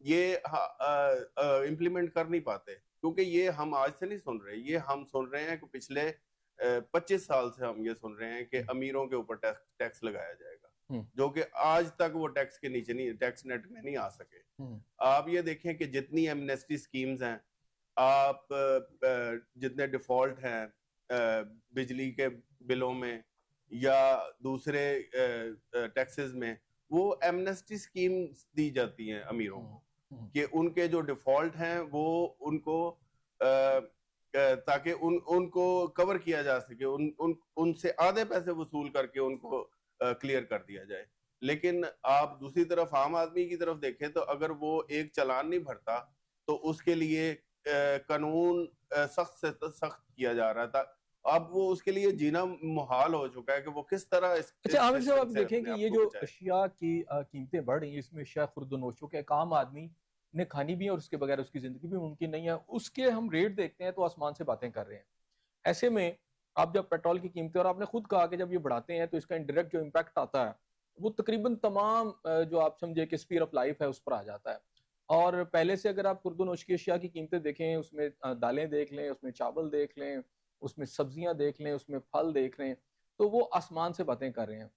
یہ امپلیمنٹ کر نہیں پاتے، کیونکہ یہ ہم آج سے نہیں سن رہے، یہ ہم سن رہے ہیں کہ پچھلے 25 سال سے ہم یہ سن رہے ہیں کہ امیروں کے اوپر ٹیکس لگایا جائے گا، جو کہ آج تک وہ ٹیکس کے نیچے نہیں، ٹیکس نیٹ میں نہیں آ سکے۔ آپ یہ دیکھیں کہ جتنی ایمنیسٹی سکیمز ہیں، آپ جتنے ڈیفالٹ ہیں بجلی کے بلوں میں یا دوسرے ٹیکسز میں، وہ ایمنیسٹی سکیمز دی جاتی ہیں امیروں کو کہ ان کے جو ڈیفالٹ ہیں وہ ان کو تاکہ ان کو کور کیا جا سکے، ان سے آدھے پیسے وصول کر کے ان کو کلیئر کر دیا جائے۔ لیکن آپ دوسری طرف عام آدمی کی طرف دیکھیں تو اگر وہ ایک چالان نہیں بھرتا تو اس کے لیے قانون سخت سے سخت کیا جا رہا تھا، اب وہ اس کے لیے جینا محال ہو چکا ہے کہ وہ کس طرح اچھا عامر صاحب آپ دیکھیں کہ یہ جو اشیاء کی قیمتیں بڑھ رہی ہیں، اس میں اشیاء خرد و نوشوں کے ایک عام آدمی نے کھانی بھی ہے اور اس کے بغیر اس کی زندگی بھی ممکن نہیں ہے، اس کے ہم ریٹ دیکھتے ہیں تو آسمان سے باتیں کر رہے ہیں۔ ایسے میں آپ جب پیٹرول کی قیمتیں، اور آپ نے خود کہا کہ جب یہ بڑھاتے ہیں تو اس کا انڈائریکٹ جو امپیکٹ آتا ہے وہ تقریباً تمام جو آپ سمجھے کہ اسپیر آف لائف ہے اس پر آ جاتا ہے۔ اور پہلے سے اگر آپ خرد و نوش کی اشیاء کی قیمتیں دیکھیں، اس میں دالیں دیکھ لیں، اس میں چاول دیکھ لیں، اس میں سبزیاں دیکھ لیں، اس میں پھل دیکھ لیں، تو وہ آسمان سے باتیں کر رہے ہیں۔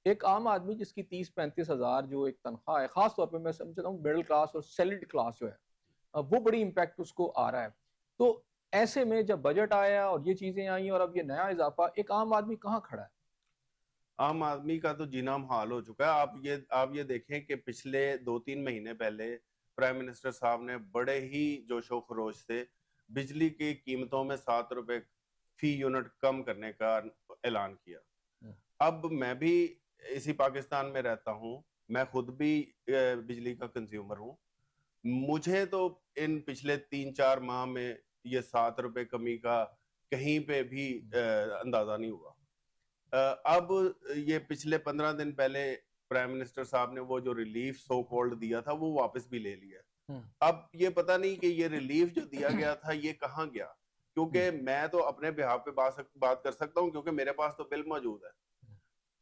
ایک عام آدمی جس کی 30-35 ہزار جو ایک تنخواہ ہے، خاص طور پہ میں سمجھتا ہوں مڈل کلاس اور سیلڈ کلاس جو ہے وہ بڑی امپیکٹ اس کو آ رہا ہے۔ تو ایسے میں جب بجٹ آیا اور یہ چیزیں آئیں اور اب یہ نیا اضافہ، ایک عام آدمی کہاں کھڑا ہے؟ عام آدمی کا تو جینا محال ہو چکا ہے۔ آپ یہ دیکھیں کہ پچھلے 2-3 مہینے پہلے پرائم منسٹر صاحب نے بڑے ہی جوش و خروش سے بجلی کی قیمتوں میں 7 روپے فی یونٹ کم کرنے کا اعلان کیا۔ اب میں بھی اسی پاکستان میں رہتا ہوں، میں خود بھی بجلی کا کنزیومر ہوں، مجھے تو ان پچھلے 3-4 ماہ میں یہ 7 روپے کمی کا کہیں پہ بھی اندازہ نہیں ہوا۔ اب یہ پچھلے 15 دن پہلے پرائم منسٹر صاحب نے وہ جو ریلیف سو کولڈ دیا تھا وہ واپس بھی لے لیا۔ اب یہ پتہ نہیں کہ یہ ریلیف جو دیا گیا تھا یہ کہاں گیا، کیونکہ میں تو اپنے بہاف پہ بات کر سکتا ہوں کیونکہ میرے پاس تو بل موجود ہے۔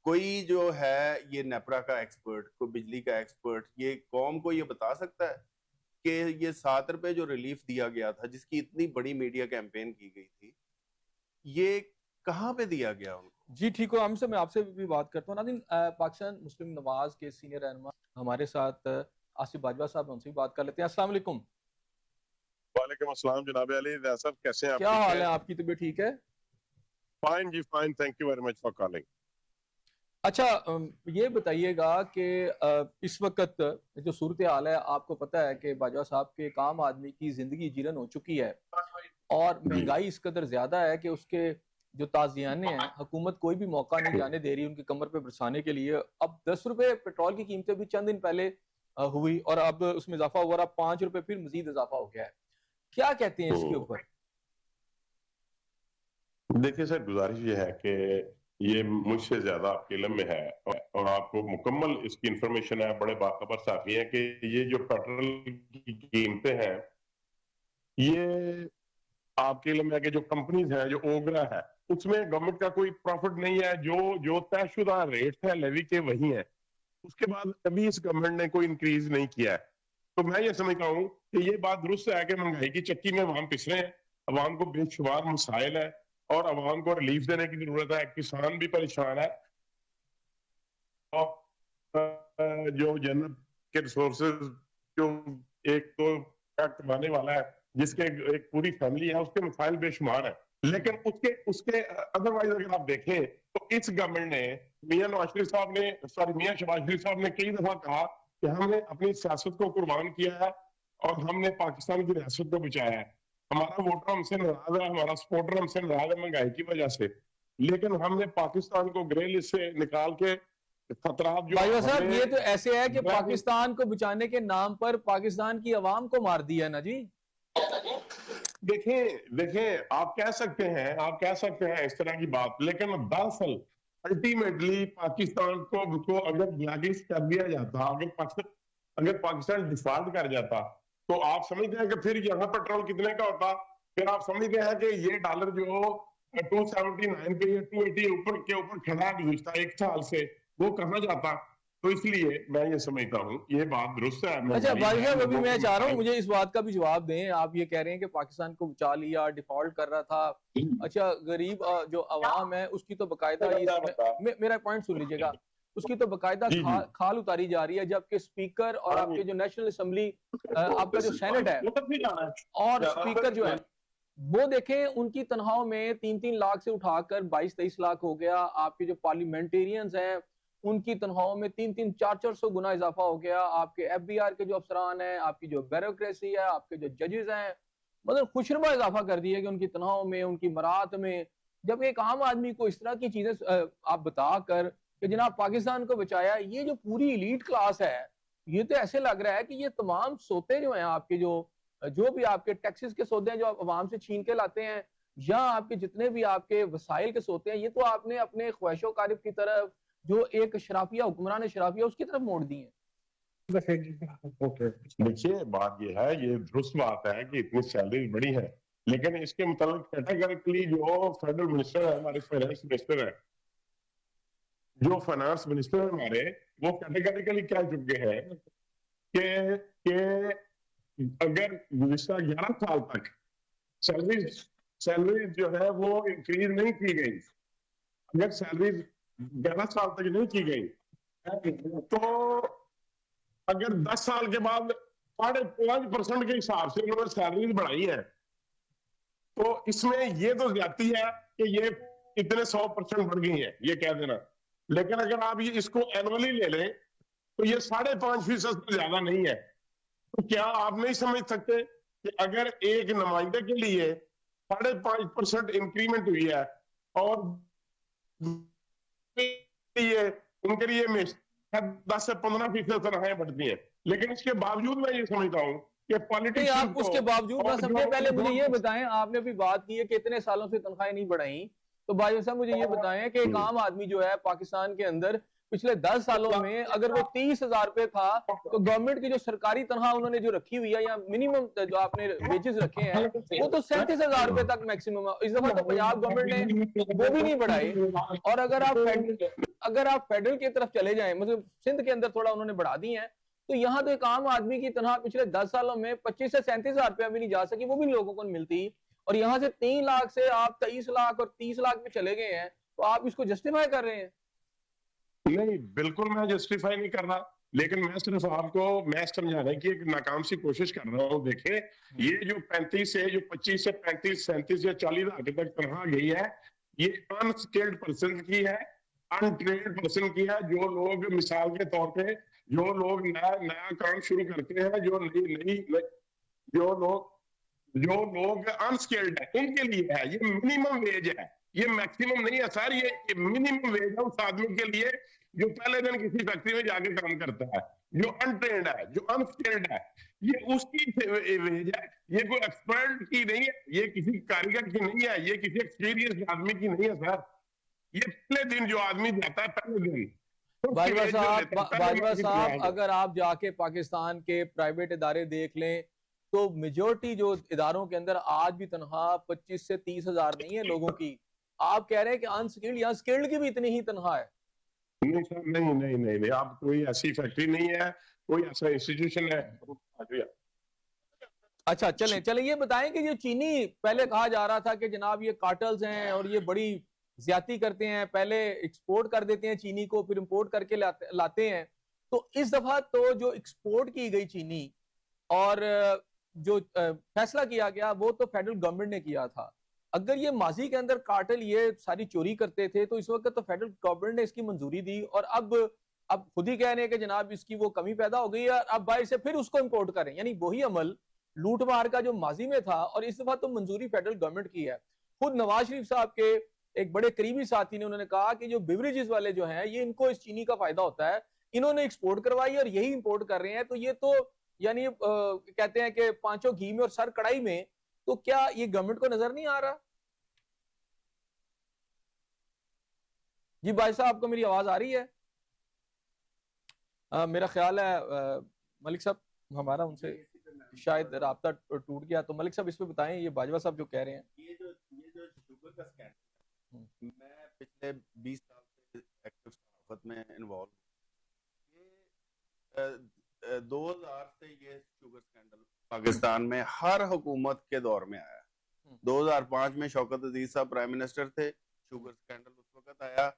کوئی جو ہے یہ نیپرا کا ایکسپرٹ، کوئی بجلی کا ایکسپرٹ یہ قوم کو یہ بتا سکتا ہے کہ یہ 7 روپے جو ریلیف دیا گیا تھا، جس کی اتنی بڑی میڈیا کیمپین کی گئی تھی، یہ کہاں پہ دیا گیا ان کو؟ جی ٹھیک ہو، ہم سے میں آپ سے بھی بات کرتا ہوں۔ ناظرین، پاکستان مسلم نواز کے سینئر رہنما ہمارے ساتھ آصف باجوہ صاحب، ان سے بھی بات کر لیتے ہیں۔ السلام علیکم۔ وعلیکم السلام جناب علی صاحب، کیسے ہیں آپ؟ کیا حال ہے آپ کی؟ طبیعت ٹھیک ہے؟ فائن جی fine, thank you very much for calling. اچھا یہ بتائیے گا کہ اس وقت جو صورتحال ہے، آپ کو پتہ ہے کہ باجوہ صاحب کے ایک عام آدمی کی زندگی جیرن ہو چکی ہے اور مہنگائی اس قدر زیادہ ہے کہ اس کے جو تازیانے ہیں حکومت کوئی بھی موقع نہیں جانے دے رہی ان کی کمر پہ برسانے کے لیے۔ اب 10 روپے پیٹرول کی قیمتیں بھی چند دن پہلے ہوئی اور اب اس میں اضافہ ہوا، اب 5 روپے پھر مزید اضافہ ہو گیا ہے۔ کیا کہتے ہیں اس کے اوپر؟ دیکھیں سر، گزارش یہ ہے کہ یہ مجھ سے زیادہ آپ کے علم میں ہے اور آپ کو مکمل اس کی انفارمیشن ہے، بڑے باخبر صحافی ہیں کہ یہ جو پیٹرول کی قیمتیں ہیں یہ آپ کے علم میں ہے کہ جو کمپنیز ہیں، جو اوگرا ہے، اس میں گورنمنٹ کا کوئی پروفٹ نہیں ہے، جو طے شدہ ریٹ ہے لیوی کے وہی ہیں۔ اس کے بعد کبھی اس گورنمنٹ نے کوئی انکریز نہیں کیا ہے۔ تو میں یہ سمجھتا ہوں کہ یہ بات درست ہے کہ مہنگائی کی چکی میں عوام پس رہے ہیں، عوام کو بے شمار مسائل ہے اور عوام کو ریلیف دینے کی ضرورت ہے، کسان بھی پریشان ہے، اور جو جنرل کے ریسورسز جو ایک تو کمانے والا ہے جس کے ایک پوری فیملی ہے، اس کے مسائل بے شمار ہیں۔ لیکن اس کے ادروائز اگر آپ دیکھیں تو اس گورنمنٹ نے میاں شہباز شریف صاحب نے کئی دفعہ کہا کہ ہم نے اپنی سیاست کو قربان کیا ہے اور ہم نے پاکستان کی ریاست کو بچایا ہے۔ ہمارا ووٹر ہم سے ناراض ہے، ہمارا سپورٹر ہم سے ناراض ہے مہنگائی کی وجہ سے، لیکن ہم نے پاکستان کو گرے لسٹ سے نکال کے خطرات جو باجوہ صاحب یہ تو ایسے ہے کہ پاکستان کو بچانے کے نام پر پاکستان کی عوام کو مار دیا نا جی۔ دیکھیں آپ کہہ سکتے ہیں اس طرح کی بات، لیکن دراصل الٹیمیٹلی پاکستان کو اگر بلیک لسٹ کر دیا جاتا، اگر پاکستان ڈیفالٹ کر جاتا تو آپ سمجھتے ہیں کہ پھر یہاں پیٹرول کتنے کا ہوتا؟ پھر آپ سمجھتے ہیں کہ یہ ڈالر جو 279 پہ یا 280 کے اوپر کھڑا ہے گزشتہ ایک سال سے، وہ کہاں جاتا؟ تو اس لیے میں یہ سمجھتا ہوں یہ بات درست ہے. اچھا بھائی صاحب ابھی میں چاہ رہا ہوں مجھے اس بات کا بھی جواب دیں. آپ یہ کہہ رہے ہیں کہ پاکستان کو بچا لیا, ڈیفالٹ کر رہا تھا. اچھا غریب جو عوام ہے اس کی تو باقاعدہ میرا پوائنٹ سن لیجیے گا, اس کی تو باقاعدہ کھال اتاری جا رہی ہے, جبکہ اسپیکر اور آپ کے جو نیشنل اسمبلی آپ کا جو سینٹ ہے اور اسپیکر جو ہے وہ دیکھیں ان کی تنخواہوں میں 3-3 لاکھ سے اٹھا کر 22-23 لاکھ ہو گیا. آپ کے جو پارلیمنٹیرینز ہیں ان کی تنخواہوں میں 300-400 گنا اضافہ ہو گیا. آپ کے ایف بی آر کے جو افسران ہیں, آپ کی جو بیوروکریسی ہے, آپ کے جو ججز ہیں, مطلب خوشنما اضافہ کر دیا کہ ان کی تنخواہوں میں, ان کی مرات میں. جب ایک عام آدمی کو اس طرح کی چیزیں آپ بتا کر کہ جناب پاکستان کو بچایا, یہ جو پوری ایلیٹ کلاس ہے یہ تو ایسے لگ رہا ہے کہ یہ تمام سوتے جو ہیں آپ کے جو بھی آپ کے ٹیکسز کے سودے ہیں جو آپ عوام سے چھین کے لاتے ہیں, یا آپ کے جتنے بھی آپ کے وسائل کے سوتے ہیں, یہ تو آپ نے اپنے خواہش و کارب کی طرف جو ایک شرافیہ حکمران شرافیہ اس کی طرف موڑ دی ہیں. دیکھیے بات یہ ہے, یہ درست بات ہے کہ اتنی سیلری بڑی ہے, لیکن اس کے متعلق کیٹیگریکلی جو فیڈرل منسٹر ہے, ہمارے فائنانس منسٹر ہے, جو فائنانس منسٹر ہے ہمارے, وہ کیٹیگریکلی کہہ چکے ہیں کہ اگر گزشتہ 11 سال تک سیلری جو ہے وہ انکریز نہیں کی گئی, اگر سیلری 11 سال تک نہیں کی گئی تو اگر 10 سال کے بعد 5.5% کے حساب سے انہوں نے سیلریز بڑھائی ہے, تو اس میں یہ تو زیادتی ہے کہ یہ اتنے 100% بڑھ گئی ہیں, یہ کہہ دینا. لیکن اگر آپ اس کو اینولی لے لیں تو یہ 5.5% سے زیادہ نہیں ہے. تو کیا آپ نہیں سمجھ سکتے کہ اگر ایک نمائندے کے لیے 5.5% انکریمنٹ ہوئی ہے اور ان کے لیے 10 سے 15% تنخواہیں بڑھتی ہیں, لیکن اس کے باوجود میں یہ سمجھتا ہوں کہ پالیٹکس آپ اس کے باوجود نہ سمجھے, پہلے مجھے یہ بتائیں, آپ نے ابھی بات کی ہے کہ اتنے سالوں سے تنخواہیں نہیں بڑھائیں, تو بھائی صاحب مجھے یہ بتائیں کہ ایک عام آدمی جو ہے پاکستان کے اندر پچھلے 10 سالوں میں اگر وہ 30,000 روپے تھا تو گورنمنٹ کی جو سرکاری تنخواہ انہوں نے جو رکھی ہوئی ہے یا منیمم جو آپ نے ویجز رکھے ہیں وہ تو 37,000 روپے تک میکسیمم ہے. اس دفعہ تو پنجاب گورنمنٹ نے وہ بھی نہیں بڑھائے. اور اگر آپ فیڈرل کی طرف چلے جائیں, مطلب سندھ کے اندر تھوڑا انہوں نے بڑھا دی ہیں, تو یہاں تو ایک عام آدمی کی تنخواہ پچھلے 10 سالوں میں 25 سے 37,000 روپیہ بھی نہیں جا سکی, وہ بھی لوگوں کو ملتی. اور یہاں سے 3 لاکھ سے آپ 23 لاکھ اور 30 لاکھ پہ چلے گئے ہیں, تو آپ اس کو جسٹیفائی کر رہے ہیں؟ نہیں, بالکل میں جسٹیفائی نہیں کر رہا, لیکن میں صرف آپ کو میں سمجھانے کی ایک ناکام سی کوشش کر رہا ہوں. دیکھیں یہ جو 25 سے 35 37 یا 40 لاکھ تک تنخواہ گئی ہے, یہ انسکلڈ پرسن کی ہے, انٹرینڈ پرسن کی ہے. جو لوگ مثال کے طور پہ جو لوگ نیا کام شروع کرتے ہیں, جو لوگ انسکلڈ ہیں, ان کے لیے ہے. یہ منیمم ویج ہے, یہ میکسیمم نہیں ہے سر, یہ منیمم ویج ہے اس آدمی کے لیے جو پہلے دن کسی فیکٹری میں جا کے کام کرتا ہے, جو انٹرینڈ ہے, جو انسکلڈ ہے, یہ اس کی ویج ہے. یہ کوئی ایکسپرٹ کی نہیں ہے, یہ کسی کاریگر کی نہیں ہے, یہ کسی ایکسپیرینس آدمی کی نہیں ہے سر. یہ پہلے دن جو آدمی جاتا ہے پہلے دن. باجوہ صاحب اگر آپ جا کے پاکستان کے پرائیویٹ ادارے دیکھ لیں تو میجورٹی جو اداروں کے اندر آج بھی تنخواہ 25 سے 30,000 نہیں ہے لوگوں کی. آپ کہہ رہے ہیں کہ انسکلڈ یا سکلڈ کی بھی اتنی ہی تنخواہ ہے. نہیں سر, نہیں, آپ کوئی ایسی فیکٹری نہیں ہے, کوئی ایسا انسٹیٹیوشن ہے. اچھا چلیں یہ بتائیں کہ یہ چینی پہلے کہا جا رہا تھا کہ جناب یہ کارٹلز ہیں اور یہ بڑی زیادتی کرتے ہیں, پہلے ایکسپورٹ کر دیتے ہیں چینی کو, پھر امپورٹ کر کے لاتے ہیں. تو اس دفعہ تو جو ایکسپورٹ کی گئی چینی اور جو فیصلہ کیا گیا وہ تو فیڈرل گورنمنٹ نے کیا تھا. اگر یہ ماضی کے اندر کارٹل یہ ساری چوری کرتے تھے تو اس وقت تو فیڈرل گورنمنٹ نے اس کی منظوری دی, اور اب خود ہی کہہ رہے ہیں کہ جناب اس کی وہ کمی پیدا ہو گئی ہے, اب باہر سے پھر اس کو امپورٹ کریں. یعنی وہی عمل لوٹ مار کا جو ماضی میں تھا, اور اس دفعہ تو منظوری فیڈرل گورنمنٹ کی ہے. خود نواز شریف صاحب کے ایک بڑے قریبی ساتھی نے انہوں نے کہا کہ جو بیوریجز والے جو ہیں یہ ان کو اس چینی کا فائدہ ہوتا ہے, انہوں نے ایکسپورٹ کروائی اور یہی امپورٹ کر رہے ہیں. تو یہ تو یعنی کہتے ہیں کہ پانچوں گھی میں اور سر کڑائی میں. تو کیا یہ گورنمنٹ کو نظر نہیں آ رہا؟ جی بھائی صاحب, آپ کو میری آواز آ رہی ہے؟ میرا خیال ہے ملک صاحب ہمارا ان سے شاید رابطہ ٹوٹ گیا. تو ملک صاحب اس پہ بتائیں, یہ باجوہ صاحب جو کہہ رہے ہیں. یہ جو شوگر کا اسکینڈل, میں پچھلے 20 سال سے ایکٹیو صحافت میں انوالو ہوں. 2000 سے یہ شوگر سکینڈل پاکستان میں ہر حکومت کے دور میں آیا. 2005 میں شوکت عزیز صاحب پرائم منسٹر تھے, شوگر سکینڈل اس وقت آیا,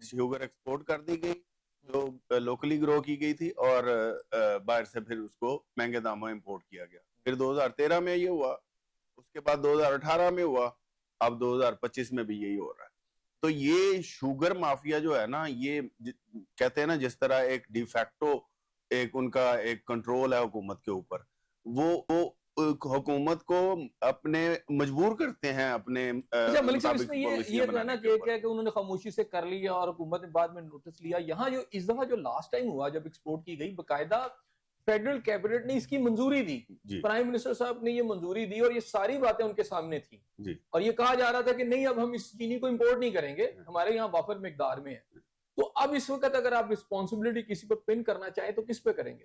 شوگر ایکسپورٹ کر دی گئی جو لوکلی گرو کی گئی تھی اور باہر سے پھر اس کو مہنگے داموں امپورٹ کیا گیا. پھر 2013 میں یہ ہوا, اس کے بعد 2018 میں ہوا, اب 2025 میں بھی یہی ہو رہا ہے. تو یہ شوگر مافیا جو ہے نا, یہ کہتے ہیں نا جس طرح ایک ڈی فیکٹو ایک ان کا ایک کنٹرول ہے حکومت کے اوپر, وہ حکومت کو اپنے مجبور کرتے ہیں اپنے ملک صاحب اس میں یہ تو ہے نا کہ انہوں نے خاموشی سے کر لیا اور حکومت نے بعد میں نوٹس لیا. یہاں جو اس دفعہ جو لاسٹ ٹائم ہوا جب ایکسپورٹ کی گئی, باقاعدہ فیڈرل کیبنٹ نے اس کی منظوری دی, پرائم منسٹر صاحب نے یہ منظوری دی اور یہ ساری باتیں ان کے سامنے تھیں اور یہ کہا جا رہا تھا کہ نہیں اب ہم اس چینی کو امپورٹ نہیں کریں گے, ہمارے یہاں وافر مقدار میں ہے. تو اب اس وقت اگر آپ رسپانسبلٹی کسی پر پن کرنا چاہیں تو کس پہ کریں گے؟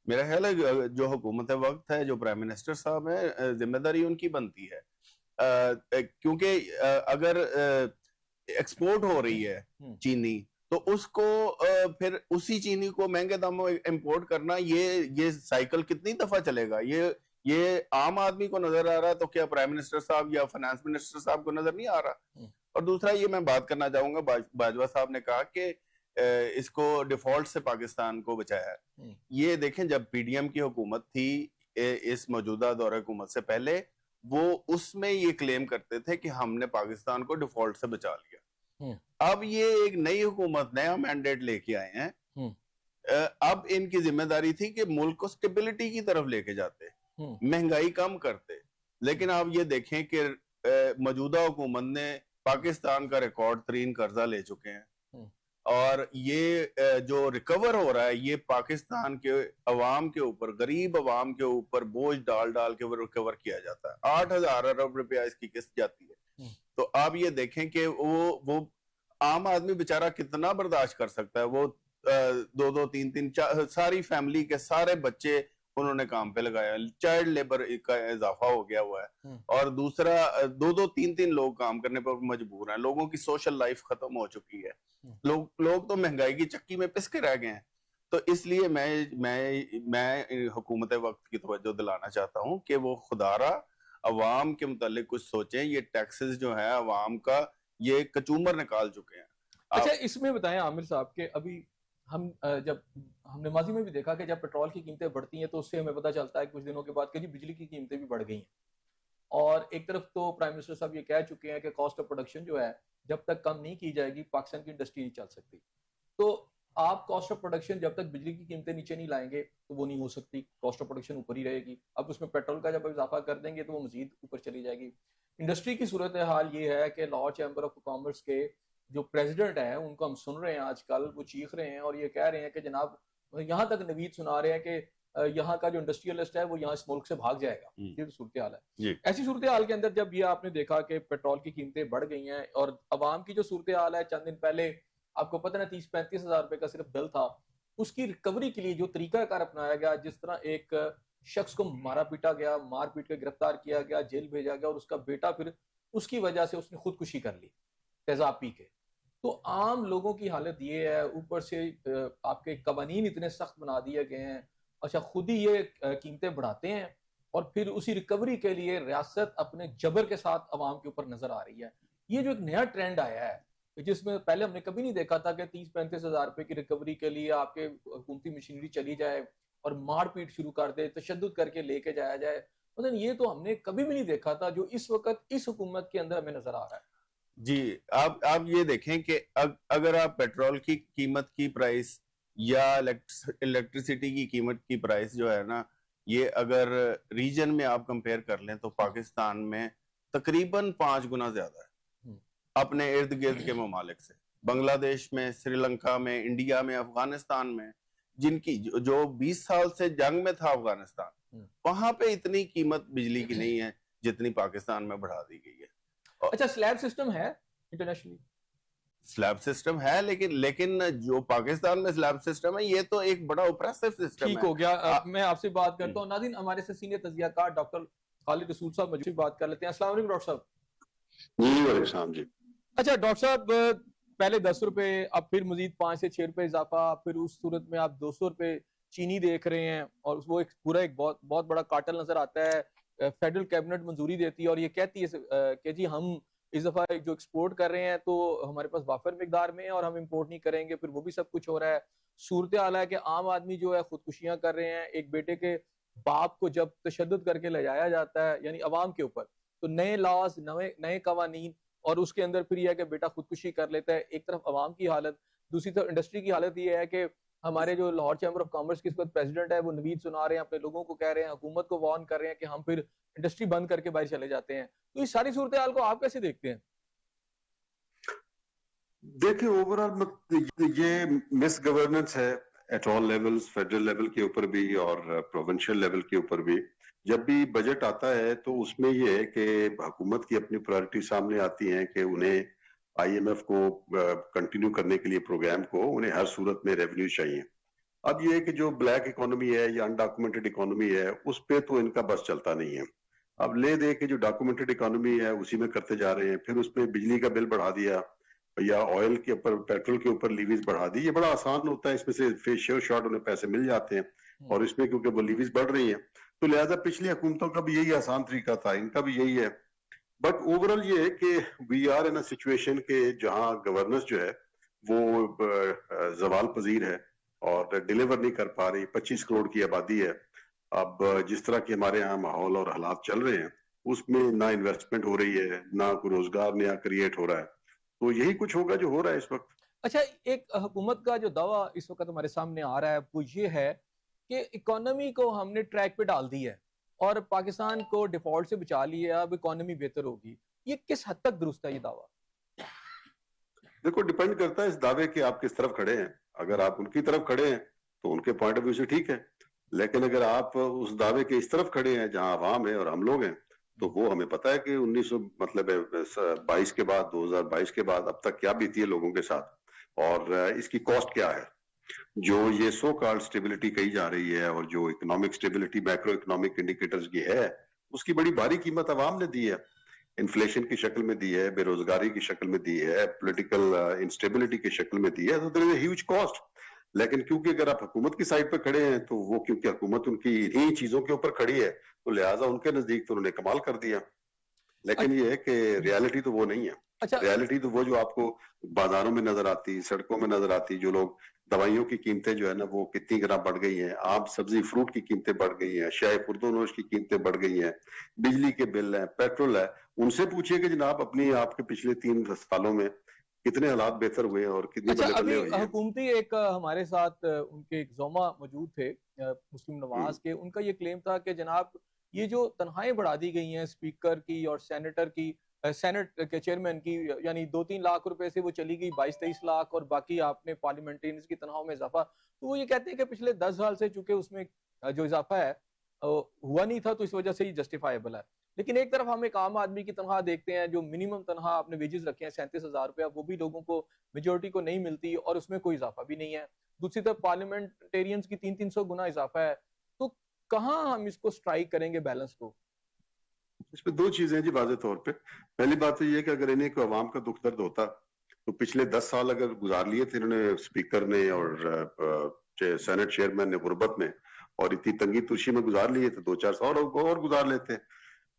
میرا خیال ہے جو حکومت وقت ہے, جو پرائم منسٹر صاحب ہیں, ذمہ داری ان کی بنتی ہے, کیونکہ اگر ایکسپورٹ ہو رہی ہے چینی تو اس کو پھر اسی چینی کو مہنگے داموں امپورٹ کرنا, یہ سائیکل کتنی دفعہ چلے گا؟ یہ عام آدمی کو نظر آ رہا ہے تو کیا پرائم منسٹر صاحب یا فائنانس منسٹر صاحب کو نظر نہیں آ رہا؟ اور دوسرا یہ میں بات کرنا چاہوں گا, باجوہ صاحب نے کہا کہ اس کو ڈیفالٹ سے پاکستان کو بچایا ہے. یہ دیکھیں جب پی ڈی ایم کی حکومت تھی اس موجودہ دور حکومت سے پہلے, وہ اس میں یہ کلیم کرتے تھے کہ ہم نے پاکستان کو ڈیفالٹ سے بچا لیا. اب یہ ایک نئی حکومت نیا مینڈیٹ لے کے آئے ہیں, اب ان کی ذمہ داری تھی کہ ملک کو سٹیبلٹی کی طرف لے کے جاتے, مہنگائی کم کرتے, لیکن آپ یہ دیکھیں کہ موجودہ حکومت نے پاکستان کا ریکارڈ ترین قرضہ لے چکے ہیں اور یہ جو ریکور ہو رہا ہے یہ پاکستان کے عوام کے اوپر, غریب عوام کے اوپر بوجھ ڈال کے ریکور کیا جاتا ہے. 8,000 ارب روپیہ اس کی قسط جاتی ہے. تو آپ یہ دیکھیں کہ وہ عام آدمی بیچارہ کتنا برداشت کر سکتا ہے. وہ 2 3 ساری فیملی کے سارے بچے انہوں نے کام پہ لگایا, چائلڈ لیبر کا اضافہ ہو گیا ہوا ہے, اور دوسرا 2 3 لوگ کام کرنے پر مجبور ہیں. لوگوں کی سوشل لائف ختم ہو چکی ہے, لوگ تو مہنگائی کی چکی میں پس کے رہ گئے ہیں. تو اس لیے میں حکومت وقت کی توجہ دلانا چاہتا ہوں کہ وہ خدارا عوام کے متعلق کچھ سوچیں. یہ ٹیکسز جو ہے عوام کا یہ کچومر نکال چکے ہیں. اچھا اس میں بتائیں عامر صاحب کہ ابھی جب ہم نے ماضی میں بھی دیکھا کہ جب پیٹرول کی قیمتیں بڑھتی ہیں تو اس سے ہمیں پتہ چلتا ہے کچھ دنوں کے بعد کہ جی بجلی کی قیمتیں بھی بڑھ گئی ہیں, اور ایک طرف تو پرائم منسٹر صاحب یہ کہہ چکے ہیں کہ کاسٹ آف پروڈکشن جو ہے جب تک کم نہیں کی جائے گی پاکستان کی انڈسٹری نہیں چل سکتی. تو آپ کاسٹ آف پروڈکشن جب تک بجلی کی قیمتیں نیچے نہیں لائیں گے تو وہ نہیں ہو سکتی, کاسٹ آف پروڈکشن اوپر ہی رہے گی. اب اس میں پیٹرول کا جب اضافہ کر دیں گے تو وہ مزید اوپر چلی جائے گی. انڈسٹری کی صورتحال یہ ہے کہ لاہور چیمبر آف کامرس کے جو پریزیڈنٹ ہیں ان کو ہم سن رہے ہیں آج کل, وہ چیخ رہے ہیں اور یہ کہہ رہے ہیں کہ جناب یہاں تک نوید سنا رہے ہیں کہ یہاں کا جو انڈسٹریلسٹ ہے وہ یہاں اس ملک سے بھاگ جائے گا. یہ صورتحال ہے. ایسی صورتحال کے اندر جب یہ آپ نے دیکھا کہ پیٹرول کی قیمتیں بڑھ گئی ہیں اور عوام کی جو صورتحال ہے, چند دن پہلے آپ کو پتہ نا 30-35 ہزار روپے کا صرف بل تھا, اس کی ریکوری کے لیے جو طریقہ کار اپنایا گیا, جس طرح ایک شخص کو مارا پیٹا گیا, مار پیٹ کے گرفتار کیا گیا, جیل بھیجا گیا, اور اس کا بیٹا پھر اس کی وجہ سے اس نے خودکشی کر لی تیزاب پی کے. تو عام لوگوں کی حالت یہ ہے, اوپر سے آپ کے قوانین اتنے سخت بنا دیے گئے ہیں, اچھا خود ہی یہ قیمتیں بڑھاتے ہیں اور پھر اسی ریکوری کے لیے ریاست اپنے جبر کے ساتھ عوام کے اوپر نظر آ رہی ہے. یہ جو ایک نیا ٹرینڈ آیا ہے جس میں پہلے ہم نے کبھی نہیں دیکھا تھا کہ 30-35 ہزار روپے کی ریکوری کے لیے آپ کے حکومتی مشینری چلی جائے اور مار پیٹ شروع کر دے, تشدد کر کے لے کے جایا جائے. مطلب یہ تو ہم نے کبھی بھی نہیں دیکھا تھا جو اس وقت اس حکومت کے اندر ہمیں نظر آ رہا ہے. جی آپ یہ دیکھیں کہ اگر آپ پیٹرول کی قیمت کی پرائس یا الیکٹریسٹی کی قیمت کی پرائس جو ہے نا, یہ اگر ریجن میں آپ کمپیئر کر لیں تو پاکستان میں تقریباً 5 گنا زیادہ ہے اپنے ارد گرد کے ممالک سے. بنگلہ دیش میں, سری لنکا میں, انڈیا میں, افغانستان میں, جن کی جو 20 سال سے جنگ میں تھا افغانستان, وہاں پہ اتنی قیمت بجلی کی نہیں ہے جتنی پاکستان میں بڑھا دی گئی ہے. اچھا سلیب سسٹم ہے انٹرنیشنلی, سلیب سسٹم ہے, لیکن جو پاکستان میں سلیب سسٹم ہے یہ تو ایک بڑا اوپریسو سسٹم ہے. ٹھیک ہو گیا, میں آپ سے بات کرتا ہوں. ناظرین ہمارے سے سینئر تجزیہ کار ڈاکٹر خالد رسول صاحب مجھ سے بات کر لیتے ہیں. السلام علیکم ڈاکٹر صاحب. جی وعلیکم السلام. جی اچھا ڈاکٹر صاحب, پہلے 10 روپے, اب پھر مزید 5 سے 6 روپے اضافہ, پھر اس صورت میں آپ 200 روپے چینی دیکھ رہے ہیں اور وہ ایک پورا ایک بہت بہت بڑا کارٹل نظر آتا ہے، فیڈرل کیبنٹ منظوری دیتی ہے اور یہ کہتی ہے کہ جی ہم اس دفعہ جو ایکسپورٹ کر رہے ہیں تو ہمارے پاس وافر مقدار میں ہے اور ہم امپورٹ نہیں کریں گے، پھر وہ بھی سب کچھ ہو رہا ہے۔ صورتحال ہے کہ عام آدمی جو ہے خودکشیاں کر رہے ہیں، ایک بیٹے کے باپ کو جب تشدد کر کے لے جایا جاتا ہے یعنی عوام کے اوپر، تو نئے لاز، نئے قوانین، اور اس کے اندر پھر یہ ہے کہ بیٹا خودکشی کر لیتا ہے۔ ایک طرف عوام کی حالت، دوسری طرف انڈسٹری کی حالت یہ ہے کہ ہمارے جو لاہور چیمبر آف کامرس کے اس وقت پریزیڈنٹ ہے وہ نوید سنا رہے ہیں، اپنے لوگوں کو کہہ رہے ہیں، حکومت کو وارن کر رہے ہیں کہ ہم پھر انڈسٹری بند کر کے باہر چلے جاتے ہیں۔ تو اس ساری صورتحال کو آپ کیسے دیکھتے ہیں؟ دیکھیں اوور آل یہ مس گورننس ہے at all levels, federal level کے اوپر بھی اور پروونشل لیول کے اوپر بھی۔ جب بھی بجٹ آتا ہے تو اس میں یہ ہے کہ حکومت کی اپنی پرائرٹی سامنے آتی ہیں کہ انہیں آئی ایم ایف کو کنٹینیو کرنے کے لیے پروگرام کو انہیں ہر صورت میں ریونیو چاہیے۔ اب یہ کہ جو بلیک اکانومی ہے یا انڈاکومنٹڈ اکانومی ہے اس پہ تو ان کا بس چلتا نہیں ہے۔ اب لے دے کہ جو ڈاکومنٹڈ اکانومی ہے اسی میں کرتے جا رہے ہیں، پھر اس میں بجلی کا بل بڑھا دیا یا آئل کے اوپر، پیٹرول کے اوپر لیویز بڑھا دی۔ یہ بڑا آسان ہوتا ہے، اس میں سے فیشیئر شارٹ انہیں پیسے مل جاتے ہیں، اور اس میں کیونکہ وہ لیویز بڑھ رہی ہیں تو لہٰذا پچھلی حکومتوں کا بھی یہی آسان طریقہ تھا، ان کا بھی یہی ہے۔ بٹ اوور آل یہ ہے کہ we are in a situation کہ جہاں گورننس جو ہے وہ زوال پذیر ہے اور ڈیلیور نہیں کر پا رہی۔ 25 کروڑ کی آبادی ہے، اب جس طرح کے ہمارے یہاں ماحول اور حالات چل رہے ہیں اس میں نہ انویسٹمنٹ ہو رہی ہے، نہ کوئی روزگار نیا کریٹ ہو رہا ہے، تو یہی کچھ ہوگا جو ہو رہا ہے اس وقت۔ اچھا، ایک حکومت کا جو دعویٰ اس وقت ہمارے سامنے آ رہا ہے وہ یہ ہے کہ اکانومی کو ہم نے ٹریک پہ ڈال دی ہے اور پاکستان کو ڈیفالٹ سے بچا لیا، اب اکانومی بہتر ہوگی۔ یہ کس حد تک درست ہے یہ دعویٰ؟ دیکھو ڈیپینڈ کرتا ہے اس دعوے کے آپ کس طرف کھڑے ہیں۔ اگر آپ ان کی طرف کھڑے ہیں تو ان کے پوائنٹ آف ویو سے ٹھیک ہے، لیکن اگر آپ اس دعوے کے اس طرف کھڑے ہیں جہاں عوام ہے اور ہم لوگ ہیں تو وہ ہمیں پتہ ہے کہ 1922 کے بعد، 2022 کے بعد اب تک کیا بیتی ہے لوگوں کے ساتھ اور اس کی کاسٹ کیا ہے۔ جو یہ سو کالڈ سٹیبلٹی کہی جا رہی ہے اور جو economic stability macro economic indicators کی ہے اس کی بڑی بھاری قیمت عوام نے دی ہے، انفلیشن کی شکل میں دی ہے، بے روزگاری کی شکل میں دی ہے، پولیٹیکل انسٹیبلٹی کی شکل میں دی ہے، تو دیر از اے ہیوج کاسٹ۔ لیکن کیونکہ اگر آپ حکومت کی سائڈ پہ کھڑے ہیں تو وہ کیونکہ حکومت ان کی انہی چیزوں کے اوپر کھڑی ہے تو لہٰذا ان کے نزدیک تو انہوں نے کمال کر دیا۔ لیکن یہ ہے کہ ریالٹی تو وہ نہیں ہے۔ اچھا، ریالٹی تو وہ جو آپ کو بازاروں میں نظر آتی، سڑکوں میں نظر آتی، جو لوگ دوائیوں کی قیمتیں جو ہے نا وہ کتنی گنا بڑھ گئی ہیں، عام سبزی فروٹ کی قیمتیں بڑھ گئی ہیں، اشیاء خوردونوش کی قیمتیں بڑھ گئی ہیں، بجلی کے بل ہیں، پیٹرول ہے۔ ان سے پوچھئے کہ جناب اپنی آپ کے پچھلے 3 سالوں میں کتنے حالات بہتر ہوئے ہیں اور کتنی اچھا، بلے ابھی بلے ہوئی ہیں۔ حکومتی ایک ہمارے ساتھ ان کے ایک زوما موجود تھے مسلم نواز کے، ان کا یہ کلیم تھا کہ جناب یہ جو تنخواہیں بڑھا دی گئی ہیں اسپیکر کی اور سینیٹر کی، سینٹ کے چیئرمین کی، یعنی 2-3 لاکھ روپے سے وہ چلی گئی 22-23 لاکھ، اور باقی آپ نے پارلیمنٹرینز کی تنخواہوں میں اضافہ، تو وہ یہ کہتے ہیں کہ پچھلے 10 سال سے چونکہ اس میں جو اضافہ ہے ہوا نہیں تھا تو اس وجہ سے ہی جسٹیفائیبل ہے۔ لیکن ایک طرف ہم ایک عام آدمی کی تنخواہ دیکھتے ہیں، جو منیمم تنخواہ آپ نے ویجز رکھے ہیں 37,000 روپیہ، وہ بھی لوگوں کو میجورٹی کو نہیں ملتی اور اس میں کوئی اضافہ بھی نہیں ہے۔ دوسری طرف پارلیمنٹیرینز کی 300 گنا اضافہ ہے، تو کہاں ہم اس کو سٹرائک کریں گے بیلنس کو؟ اس میں 2 چیزیں جی واضح طور پہ۔ پہلی بات تو یہ ہے کہ اگر انہیں کوئی عوام کا دکھ درد ہوتا تو پچھلے 10 سال اگر گزار لیے تھے انہوں نے اسپیکر نے اور سینٹ چیئرمین نے غربت میں اور اتنی تنگی ترشی میں گزار لیے تھے، 2-4 سال اور گزار لیتے،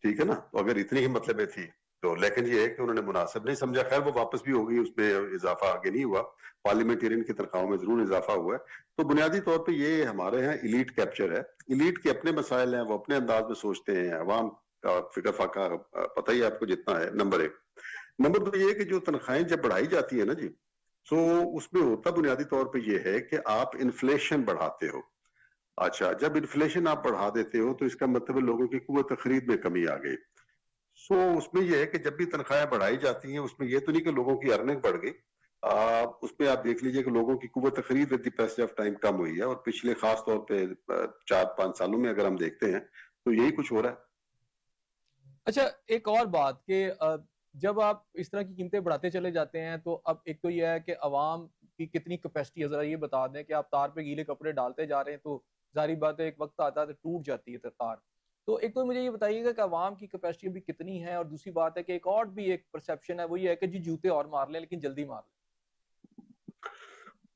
ٹھیک ہے نا، تو اگر اتنی ہی مطلب تھی تو۔ لیکن یہ ہے کہ انہوں نے مناسب نہیں سمجھا، خیر وہ واپس بھی ہو گئی، اس میں اضافہ آگے نہیں ہوا، پارلیمنٹیرین کی تنخواہوں میں ضرور اضافہ ہوا ہے۔ تو بنیادی طور پہ یہ ہمارے یہاں ایلیٹ کیپچر ہے، ایلیٹ کے اپنے مسائل ہیں، وہ اپنے انداز میں سوچتے ہیں، عوام کا فکر فاقہ پتہ ہی آپ کو جتنا ہے۔ نمبر 1۔ نمبر 2 یہ کہ جو تنخواہیں جب بڑھائی جاتی ہے نا جی، سو اس میں ہوتا بنیادی طور پہ یہ ہے کہ آپ انفلیشن بڑھاتے ہو۔ اچھا، جب انفلیشن آپ بڑھا دیتے ہو تو اس کا مطلب ہے لوگوں کی قوت خرید میں کمی آ گئی۔ سو اس میں یہ ہے کہ جب بھی تنخواہیں بڑھائی جاتی ہیں اس میں یہ تو نہیں کہ لوگوں کی ارننگ بڑھ گئی، اس میں آپ دیکھ لیجئے کہ لوگوں کی قوت خرید with the passage of time کم ہوئی ہے، اور پچھلے خاص طور پہ 4-5 سالوں میں اگر ہم دیکھتے ہیں تو یہی کچھ ہو رہا ہے۔ اچھا، ایک اور بات کہ جب آپ اس طرح کی قیمتیں بڑھاتے چلے جاتے ہیں تو اب ایک تو یہ ہے کہ عوام کی کتنی کیپیسٹی ہے، ذرا یہ بتا دیں کہ آپ تار پہ گیلے کپڑے ڈالتے جا رہے ہیں تو ظاہری بات ہے ایک وقت آتا ہے تو ٹوٹ جاتی ہے تار۔ تو ایک تو مجھے یہ بتائیے گا کہ عوام کی کیپیسٹی ابھی کتنی ہے، اور دوسری بات ہے کہ ایک اور بھی ایک پرسیپشن ہے وہ یہ ہے کہ جی جوتے اور مار لیں لیکن جلدی مار لیں۔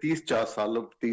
30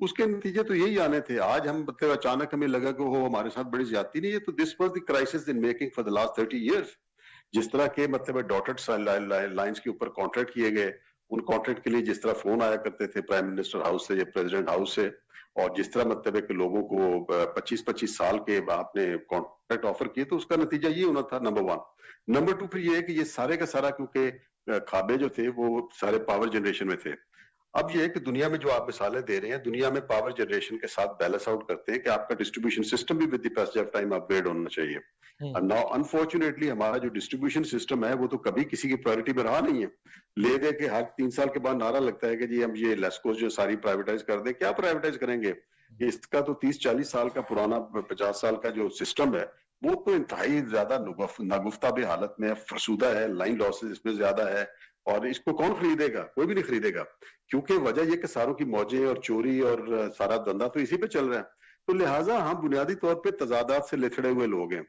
اس کے نتیجے تو یہی آنے تھے. آج ہم مطلب اچانک ہمیں لگا کہ وہ ہمارے ساتھ بڑی زیادتی نہیں ہے, تو this was the crisis in making for the last 30 years. جس طرح کے مطلب ڈاٹڈ لائنز کے اوپر کانٹریکٹ کیے گئے, ان کانٹریکٹ کے لیے جس طرح فون آیا کرتے تھے پرائم منسٹر ہاؤس سے یا پریزیڈنٹ ہاؤس سے, اور جس طرح مطلب ہے کہ لوگوں کو 25-25 سال کے آپ نے کانٹریکٹ آفر کیے, تو اس کا نتیجہ یہ ہونا تھا. نمبر 1. نمبر 2 پھر یہ ہے کہ یہ سارے کا سارا کیونکہ کھابے جو تھے وہ سارے پاور جنریشن میں تھے. اب یہ ہے کہ دنیا میں جو آپ مثالیں دے رہے ہیں, دنیا میں پاور جنریشن کے ساتھ بیلنس آؤٹ کرتے ہیں کہ آپ کا ڈسٹریبیوشن سسٹم بھی with the passage of time upgrade ہونا چاہیے. ناؤ انفارچونیٹلی ہمارا جو ڈسٹریبیوشن سسٹم ہے وہ تو کبھی کسی کی پرائرٹی میں رہا نہیں ہے. لے دے کے ہر 3 سال کے بعد نعرہ لگتا ہے کہ جی ہم یہ لیسکو جو ساری پرائیویٹائز کر دیں. کیا پرائیویٹائز کریں گے؟ اس کا تو 30-40 سال کا پرانا 50 سال کا جو سسٹم ہے وہ تو انتہائی زیادہ ناگفتہ حالت میں فرسودہ ہے. لائن لاسز اس میں زیادہ ہے, اور اس کو کون خریدے گا؟ کوئی بھی نہیں خریدے گا, کیونکہ وجہ یہ کہ ساروں کی موجیں اور چوری اور سارا دھندا تو اسی پہ چل رہا ہے. تو لہٰذا ہم بنیادی طور پہ تضادات سے لتڑے ہوئے لوگ ہیں.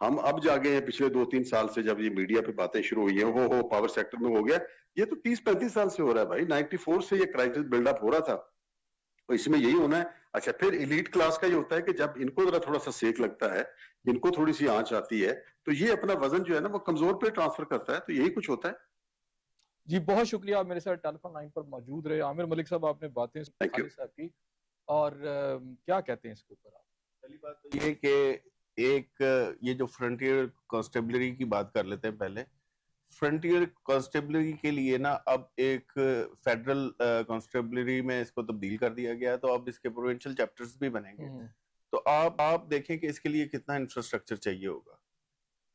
ہم اب جاگے ہیں پچھلے 2-3 سال سے, جب یہ میڈیا پہ باتیں شروع ہوئی ہیں وہ پاور سیکٹر میں ہو گیا. یہ تو 30-35 سال سے ہو رہا ہے بھائی. 94 سے یہ کرائسس بلڈ اپ ہو رہا تھا, تو اس میں یہی ہونا ہے. اچھا پھر ایلیٹ کلاس کا یہ ہوتا ہے کہ جب ان کو ذرا تھوڑا سا سیک لگتا ہے, ان کو تھوڑی سی آنچ آتی ہے, تو یہ اپنا وزن جو ہے نا وہ کمزور پہ ٹرانسفر کرتا ہے. تو یہی کچھ ہوتا ہے. جی بہت شکریہ, آپ میرے ساتھ ٹیلی فون لائن پر موجود رہے. عامر ملک صاحب, آپ نے باتیں خالد صاحب کی, اور کیا کہتے ہیں اس کے اوپر آپ؟ پہلی بات تو یہ کہ ایک یہ جو فرنٹیئر کانسٹیبلری کی بات کر لیتے ہیں پہلے. فرنٹیئر کانسٹیبلری کے لیے نا اب ایک فیڈرل کانسٹیبلری میں اس کو تبدیل کر دیا گیا ہے, تو اب اس کے پروونشل چیپٹرز بھی بنیں گے. تو آپ دیکھیں کہ اس کے لیے کتنا انفراسٹرکچر چاہیے ہوگا,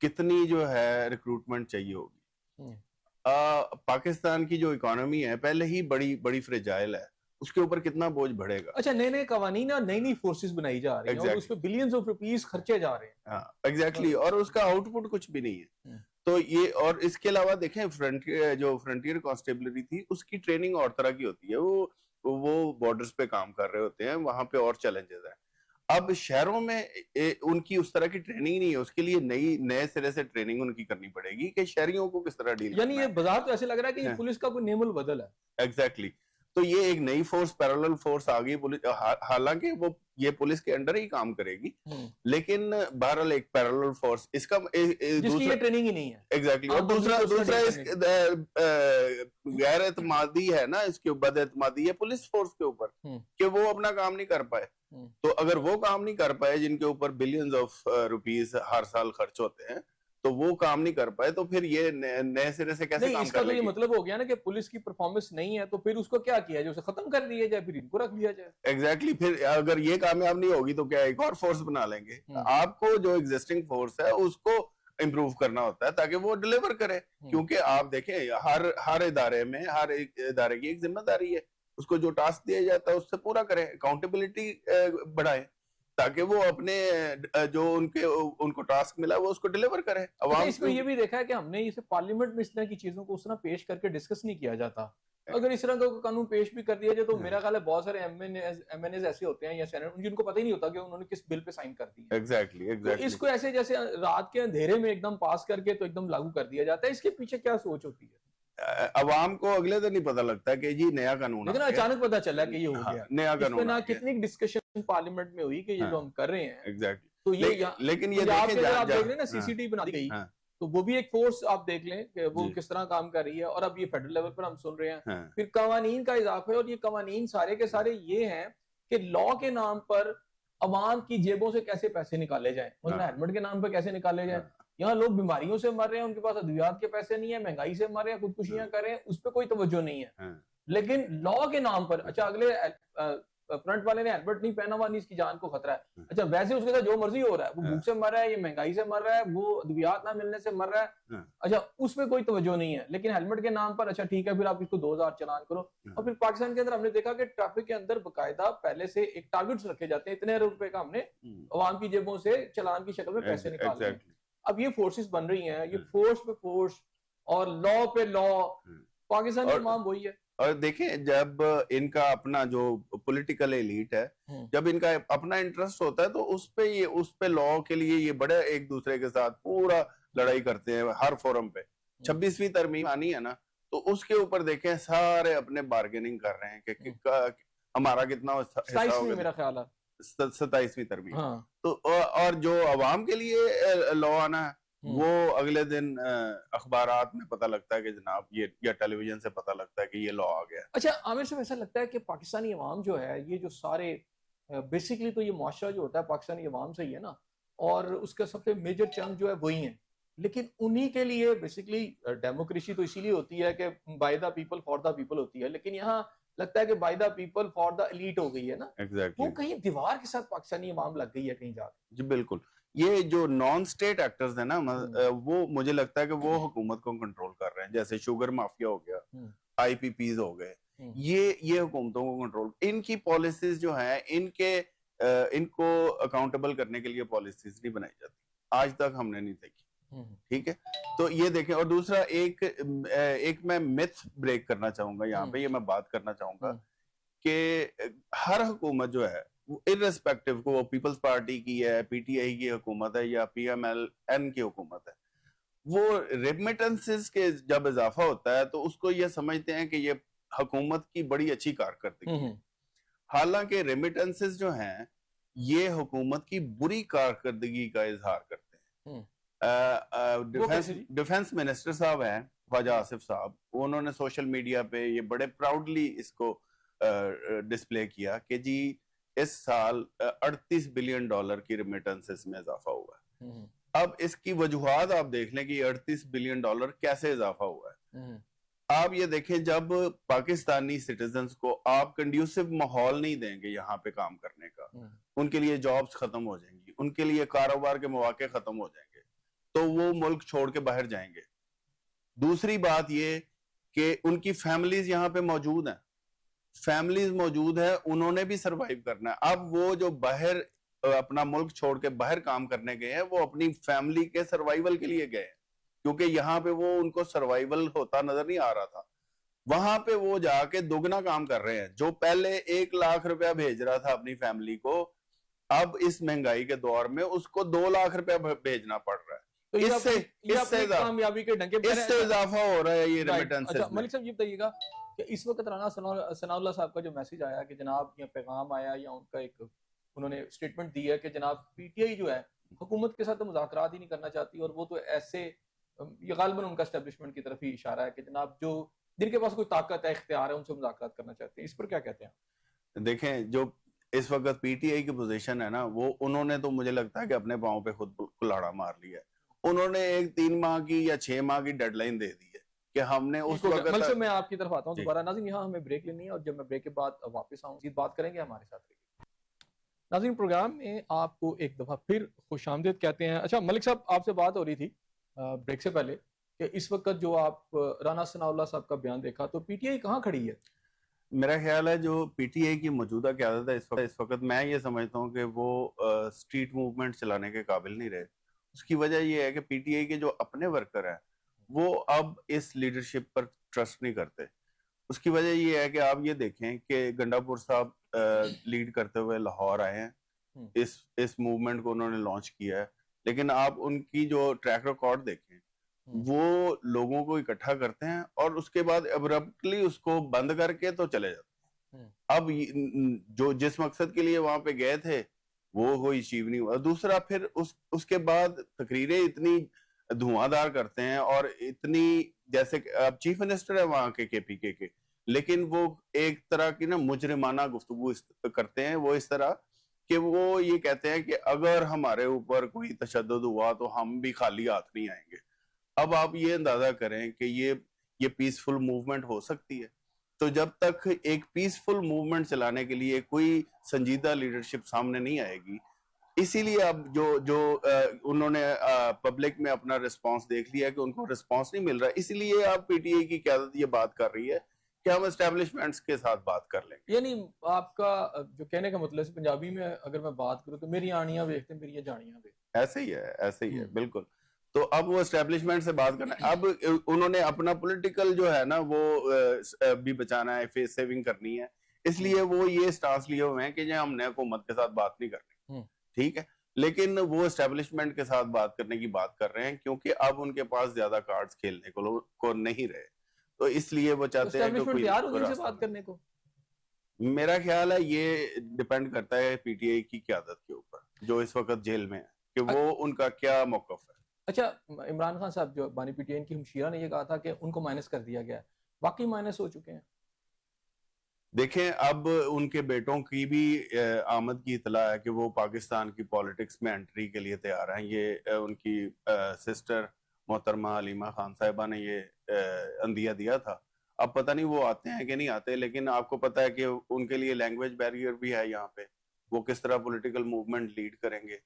کتنی جو ہے ریکروٹمنٹ چاہیے ہوگی. پاکستان کی جو اکانومی ہے پہلے ہی بڑی فریجائل ہے, اس کے اوپر کتنا بوجھ بڑھے گا. اچھا, نئے قوانین اور نئی فورسز بنائی جا رہی ہیں, اور اس پہ بلینز آف روپیز خرچے جا رہے ہیں. ہاں ایگزیکٹلی, اور اس کا آؤٹ پٹ کچھ بھی نہیں ہے. تو یہ, اور اس کے علاوہ دیکھیں جو فرنٹیئر کانسٹیبلری تھی اس کی ٹریننگ اور طرح کی ہوتی ہے. وہ بارڈرز پہ کام کر رہے ہوتے ہیں, وہاں پہ اور چیلنجز ہیں. اب شہروں میں ان کی اس طرح کی ٹریننگ نہیں ہے, اس کے لیے نئے سرے سے ٹریننگ ان کی کرنی پڑے گی کہ شہریوں کو کس طرح ڈیل کرنا ہے. یعنی یہ بظاہر تو ایسے لگ رہا ہے کہ یہ پولیس کا کوئی نیم البدل ہے. ایگزیکٹلی. تو یہ ایک نئی فورس, پیرالل فورس آ گئی پولیس, حالانکہ وہ یہ پولیس کے انڈر ہی کام کرے گی, لیکن بہرحال ایک پیرالل فورس, اس کا جس کی یہ ٹریننگ ہی نہیں ہے. ایگزیکٹلی. اور دوسرا اس غیر اعتمادی ہے نا, اس کے بد اعتمادی ہے پولیس فورس کے اوپر کہ وہ اپنا کام نہیں کر پائے. تو اگر وہ کام نہیں کر پائے, جن کے اوپر بلینز آف روپیز ہر سال خرچ ہوتے ہیں, تو وہ کام نہیں کر پائے, تو پھر یہ نئے سرے سے کیسے کام کر لے گی؟ اس کا تو یہ مطلب ہو گیا نا کہ پولیس کی پرفارمنس نہیں ہے, تو پھر اس کو کیا کیا جائے, اسے ختم کر دیا جائے, پھر ان کو رکھ دیا جائے. ایگزیکٹلی. پھر اگر یہ کامیاب نہیں ہوگی تو کیا ایک اور فورس بنا لیں گے. آپ کو جو ایگزسٹنگ فورس ہے اس کو امپروو کرنا ہوتا ہے تاکہ وہ ڈیلیور کرے. کیونکہ آپ دیکھیں ہر ادارے میں ہر ایک ادارے کی ایک ذمہ داری ہے, اس کو جو ٹاسک دیا جاتا ہے اس سے پورا کرے, اکاؤنٹیبلٹی بڑھائے, تاکہ وہ اپنے جو ان کو ٹاسک ملا وہ اس کو ڈیلیور کرے. عوام اس میں یہ بھی دیکھا ہے کہ ہم نے اسے پارلیمنٹ میں اس طرح کی چیزوں کو اس طرح پیش کر کے ڈسکس نہیں کیا جاتا. اگر اس طرح کا قانون پیش بھی کر دیا جائے تو میرا خیال ہے بہت سارے ایم این ایز ایسے ہوتے ہیں یا سینیٹ, جن کو پتہ ہی نہیں ہوتا کہ انہوں نے کس بل پہ سائن کر دی. ایگزیکٹلی. اس کو ایسے جیسے رات کے اندھیرے میں ایک دم پاس کر کے تو ایک دم لاگو کر دیا جاتا ہے. اس کے پیچھے کیا سوچ ہوتی ہے؟ عوام کو اگلے دن نہیں پتہ لگتا کہ جی نیا قانون, لیکن اچانک پتہ چلا کہ یہ ہو گیا نیا قانون. نہ کتنی ڈسکشن پارلیمنٹ میں ہوئی کہ یہ جو ہم کر رہے ہیں. ایگزیکٹلی. تو یہ لیکن یہ آپ دیکھ لیں نا, سی سی ٹی وی بنا دی گئی, تو وہ بھی ایک فورس آپ دیکھ لیں کہ وہ کس طرح کام کر رہی ہے. اور اب یہ فیڈرل لیول پر ہم سن رہے ہیں. پھر قوانین کا اضافہ ہے, اور یہ قوانین سارے کے سارے یہ ہیں کہ لا کے نام پر عوام کی جیبوں سے کیسے پیسے نکالے جائیں, مثلا ہیلمٹ کے نام پر کیسے نکالے جائیں. یہاں لوگ بیماریوں سے مر رہے ہیں, ان کے پاس ادویات کے پیسے نہیں ہیں, مہنگائی سے مر رہے ہیں, خودکشیاں کر رہے ہیں, اس پہ کوئی توجہ نہیں ہے. لیکن لا کے نام پر, اچھا اگلے فرنٹ والے نے ہیلمٹ نہیں پہنا ہوا, نہیں اس کی جان کو خطرہ ہے, اچھا ویسے اس کے ساتھ جو مرضی ہو رہا ہے, وہ بھوک سے مر رہا ہے, یہ مہنگائی سے مر رہا ہے, وہ ادویات نہ ملنے سے مر رہا ہے, اچھا اس پہ کوئی توجہ نہیں ہے. لیکن ہیلمٹ کے نام پر اچھا ٹھیک ہے, پھر آپ اس کو 2000 چلان کرو. اور پھر پاکستان کے اندر ہم نے دیکھا کہ ٹریفک کے اندر باقاعدہ پہلے سے ایک ٹارگٹس رکھے جاتے ہیں, اتنے روپے کا ہم نے عوام کی جیبوں سے چلان کی شکل میں پیسے نکالنے ہیں. اب یہ فورسز بن رہی ہیں, یہ فورس پہ فورس اور لا پہ لا, پاکستان کا امام وہی ہے. اور دیکھیں جب ان کا اپنا جو پولیٹیکل ایلیٹ ہے, جب ان کا اپنا انٹرسٹ ہوتا ہے تو اس پہ لا کے لیے یہ بڑے ایک دوسرے کے ساتھ پورا لڑائی کرتے ہیں ہر فورم پہ. 26ویں ترمیم آنی ہے نا, تو اس کے اوپر دیکھیں سارے اپنے بارگیننگ کر رہے ہیں کہ ہمارا کتنا حصہ 27 میں ہوگا؟ میرا خیال ہے 27ویں ترمیم. ہاں تو اور جو عوام کے لیے لا آنا ہے وہ اگلے دن اخبارات میں پتہ لگتا ہے کہ جناب یہ، یا ٹیلی ویژن سے پتہ لگتا ہے کہ یہ لا آ گیا ہے. اچھا عامر صاحب ایسا لگتا ہے کہ پاکستانی عوام جو ہے یہ جو سارے بیسیکلی تو یہ معاشرہ جو ہوتا ہے پاکستانی عوام سے ہی ہے نا، اور اس کا سب سے میجر چنک جو ہے وہی ہیں، لیکن انہی کے لیے بیسیکلی ڈیموکریسی تو اسی لیے ہوتی ہے کہ by the people for the people ہوتی ہے، لیکن یہاں لگتا ہے کہ by the people for the elite ہو گئی ہے نا. وہ ایگزیکٹلی کہیں دیوار کے ساتھ پاکستانی عوام لگ گئی ہے کہیں جا کے. جی بالکل. یہ جو نان اسٹیٹ ایکٹرز ہیں نا وہ مجھے لگتا ہے کہ وہ حکومت کو کنٹرول کر رہے ہیں، جیسے شوگر مافیا ہو گیا، آئی پی پیز ہو گئے، یہ حکومتوں کو کنٹرول، ان کی پالیسیز جو ہیں ان کو اکاؤنٹیبل کرنے کے لیے پالیسیز نہیں بنائی جاتی، آج تک ہم نے نہیں دیکھی. ٹھیک ہے، تو یہ دیکھیں. اور دوسرا ایک میں میتھ بریک کرنا چاہوں گا یہاں پہ، یہ میں بات کرنا چاہوں گا کہ ہر حکومت جو ہے ارریسپیکٹو کو وہ پیپلز پارٹی کی ہے، پی ٹی آئی کی حکومت ہے یا پی ایم ایل این کی حکومت ہے، وہ ریمیٹنسز کے جب اضافہ ہوتا ہے تو اس کو یہ سمجھتے ہیں کہ یہ حکومت کی بڑی اچھی کارکردگی ہے. حالانکہ ریمیٹنسز جو ہیں یہ حکومت کی بری کارکردگی کا اظہار کرتے ہیں. ڈیفنس منسٹر صاحب ہیں خواجہ آصف صاحب، انہوں نے سوشل میڈیا پہ یہ بڑے پراؤڈلی اس کو ڈسپلے کیا کہ جی اس سال $38 بلین کی ریمیٹنسز میں اضافہ ہوا ہے. اب اس کی وجوہات آپ دیکھ لیں کہ یہ $38 بلین کیسے اضافہ ہوا ہے. آپ یہ دیکھیں جب پاکستانی سٹیزنز کو آپ کنڈیوسو ماحول نہیں دیں گے یہاں پہ کام کرنے کا، ان کے لیے جابز ختم ہو جائیں گی، ان کے لیے کاروبار کے مواقع ختم ہو جائیں گے، تو وہ ملک چھوڑ کے باہر جائیں گے. دوسری بات یہ کہ ان کی فیملیز یہاں پہ موجود ہیں، فیملیز موجود ہے، انہوں نے بھی سروائیو کرنا ہے. اب وہ جو باہر اپنا ملک چھوڑ کے باہر کام کرنے گئے ہیں وہ اپنی فیملی کے سروائیول کے لیے گئے ہیں، کیونکہ یہاں پہ وہ ان کو سروائیول ہوتا نظر نہیں آ رہا تھا. وہاں پہ وہ جا کے دگنا کام کر رہے ہیں. جو پہلے 1 لاکھ روپیہ بھیج رہا تھا اپنی فیملی کو، اب اس مہنگائی کے دور میں اس کو 2 لاکھ روپیہ بھیجنا پڑ رہا ہے. اس سے کامیابی کے ڈنکے اضافہ ہو رہا ہے یہ ریمیٹنسز میں. ملک صاحب یہ بتائیے گا کہ اس وقت رانا ثناء اللہ صاحب کا جو میسج آیا کہ جناب یہ پیغام آیا یا ان کا ایک انہوں نے اسٹیٹمنٹ دی ہے کہ جناب پی ٹی آئی جو ہے حکومت کے ساتھ مذاکرات ہی نہیں کرنا چاہتی، اور وہ تو ایسے یہ غالباً ان کا اسٹیبلشمنٹ کی طرف ہی اشارہ ہے کہ جناب جو جن کے پاس کوئی طاقت ہے، اختیار ہے، ان سے مذاکرات کرنا چاہتے ہیں. اس پر کیا کہتے ہیں؟ دیکھیں جو اس وقت پی ٹی آئی کی پوزیشن ہے نا، وہ انہوں نے تو مجھے لگتا ہے کہ اپنے پاؤں پہ خود کلاڑا مار لیا ہے. انہوں نے ایک 3 ماہ کی یا 6 ماہ کی ڈیڈ لائن دے دی ہے کہ ہم نے اس وقت. ملک صاحب میں آپ کی طرف آتا ہوں دوبارہ. ناظرین یہاں ہمیں بریک لینی ہے اور جب میں بریک کے بعد واپس آؤں گی بات کریں گے، ہمارے ساتھ رہیے. ناظرین پروگرام میں آپ کو ایک دفعہ پھر خوش آمدید کہتے ہیں. اچھا ملک صاحب آپ سے بات ہو رہی تھی بریک سے پہلے کہ اس وقت جو آپ رانا ثناء اللہ صاحب کا بیان دیکھا تو پی ٹی آئی کہاں کھڑی ہے؟ میرا خیال ہے جو پی ٹی آئی کی موجودہ قیادت ہے اس وقت میں یہ سمجھتا ہوں کہ وہ اسٹریٹ موومنٹ چلانے کے قابل نہیں رہے. اس کی وجہ یہ ہے کہ پی ٹی آئی کے جو اپنے ورکر ہیں وہ اب اس لیڈرشپ پر ٹرسٹ نہیں کرتے. اس کی وجہ یہ ہے کہ آپ یہ دیکھیں کہ گنڈا پور صاحب لیڈ کرتے ہوئے لاہور آئے ہیں، اس موومنٹ کو انہوں نے لانچ کیا ہے، لیکن آپ ان کی جو ٹریک ریکارڈ دیکھیں وہ لوگوں کو اکٹھا کرتے ہیں اور اس کے بعد ابرپٹلی اس کو بند کر کے تو چلے جاتے ہیں. اب جو جس مقصد کے لیے وہاں پہ گئے تھے وہ کوئی اچیو نہیں ہوا. دوسرا پھر اس کے بعد تقریریں اتنی دھواں دار کرتے ہیں اور اتنی جیسے اب چیف منسٹر ہے وہاں کے پی کے لیکن وہ ایک طرح کی نا مجرمانہ گفتگو کرتے ہیں. وہ اس طرح کہ وہ یہ کہتے ہیں کہ اگر ہمارے اوپر کوئی تشدد ہوا تو ہم بھی خالی ہاتھ نہیں آئیں گے. اب آپ یہ اندازہ کریں کہ یہ پیسفل موومنٹ ہو سکتی ہے. تو جب تک ایک پیسفل موومنٹ چلانے کے لیے کوئی سنجیدہ لیڈرشپ سامنے نہیں آئے گی، اسی لیے اب جو انہوں نے پبلک میں اپنا رسپانس دیکھ لیا کہ ان کو رسپانس نہیں مل رہا، اسی لیے اب پی ٹی آئی کی قیادت یہ بات کر رہی ہے کہ ہم اسٹیبلشمنٹس کے ساتھ بات کر لیں گے. یعنی آپ کا جو کہنے کا مطلب ہے پنجابی میں اگر میں بات کروں تو میری آنیاں دیکھتے میری یہ جانیاں دیکھتے. ایسے ہی ہے بالکل. تو اب وہ اسٹیبلشمنٹ سے بات کرنا ہے. اب انہوں نے اپنا پولیٹیکل جو ہے نا وہ بھی بچانا ہے، فیس سیونگ کرنی ہے، اس لیے وہ یہ سٹانس لیے ہوئے ہیں کہ ہم نے حکومت کے ساتھ بات نہیں کرنی. ٹھیک ہے، لیکن وہ اسٹیبلشمنٹ کے ساتھ بات کرنے کی بات کر رہے ہیں کیونکہ اب ان کے پاس زیادہ کارڈز کھیلنے کو نہیں رہے، تو اس لیے وہ چاہتے ہیں کہ کوئی تیار ہو گئی سے بات کرنے کو. میرا خیال ہے یہ ڈیپینڈ کرتا ہے پی ٹی آئی کی قیادت کے اوپر جو اس وقت جیل میں ہے کہ وہ ان کا کیا موقف ہے. اچھا عمران خان صاحب جو بانی پی ٹی آئی کی ہمشیرہ نے یہ کہا تھا کہ ان کو مائنس کر دیا گیا ہے, واقعی مائنس ہو چکے ہیں؟ دیکھیں اب ان کے بیٹوں کی بھی آمد کی اطلاع ہے کہ وہ پاکستان کی پالیٹکس میں انٹری کے لیے تیار ہیں. یہ ان کی سسٹر محترمہ علیمہ خان صاحبہ نے یہ عندیہ دیا تھا. اب پتہ نہیں وہ آتے ہیں کہ نہیں آتے, لیکن آپ کو پتہ ہے کہ ان کے لیے لینگویج بیریئر بھی ہے یہاں پہ, وہ کس طرح پولیٹیکل موومنٹ لیڈ کریں گے.